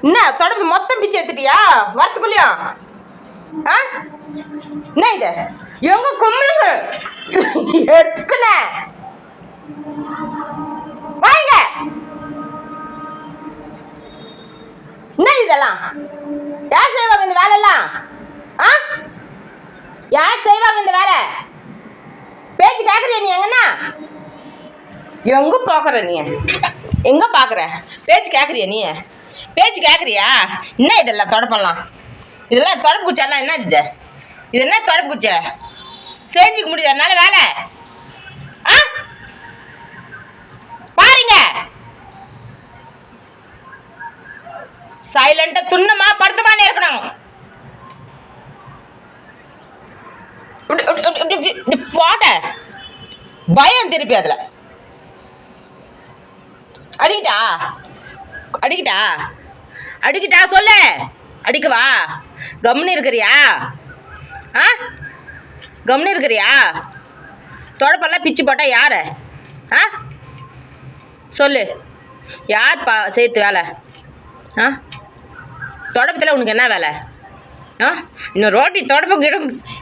என்ன தொடப்பு மொத்தம் பிச்சு எடுத்துட்டியா வரத்துக்குள்ளயும்? ஆ என்ன இது எங்க கும்பலுங்க எடுத்துக்கல வாங்க. என்ன இதெல்லாம் யார் செய்வாங்க இந்த வேலையெல்லாம்? ஆ யார் செய்வாங்க இந்த வேலை? பேச்சு கேட்குறியா நீ? எங்கன்னா எங்க பார்க்குற நீ? எங்க பார்க்குற? பேச்சு கேட்குறியா நீ? பேச்சு கேட்குறியா? என்ன இதெல்லாம் தொடப்பெல்லாம்? இதெல்லாம் தொடப்பு குச்சாலாம் என்ன இது? இது என்ன தொடப்பு குச்ச? செஞ்சுக்க முடியுது அதனால வேலை? ஆ பாருங்க சைலண்டா துண்ணமா படுத்தமானே இருக்கணும். போட்ட பயம் திருப்பி அதுல அடிக்கிட்டா அடிக்கிட்டா அடிக்கிட்டா சொல்லு. அடிக்கவா? கம்னு இருக்கிறியா? ஆ கம்னு இருக்கிறியா? தொடப்பெல்லாம் பிச்சு போட்டா யாரு? ஆ சொல்லு யார் சேர்த்து வேலை? ஆ தொடப்பத்தில் உனக்கு என்ன வேலை? ஆ இன்னும் ரோட்டி தொடப்பு கிட்ட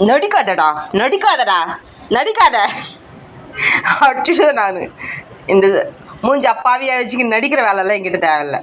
நடிக்காதடா நடிக்காதடா நடிக்காத அட்டு. நான் இந்த மூஞ்சி அப்பாவியாக வச்சுக்க நடிக்கிற வேலைலாம் என்கிட்ட தேவையில்லை.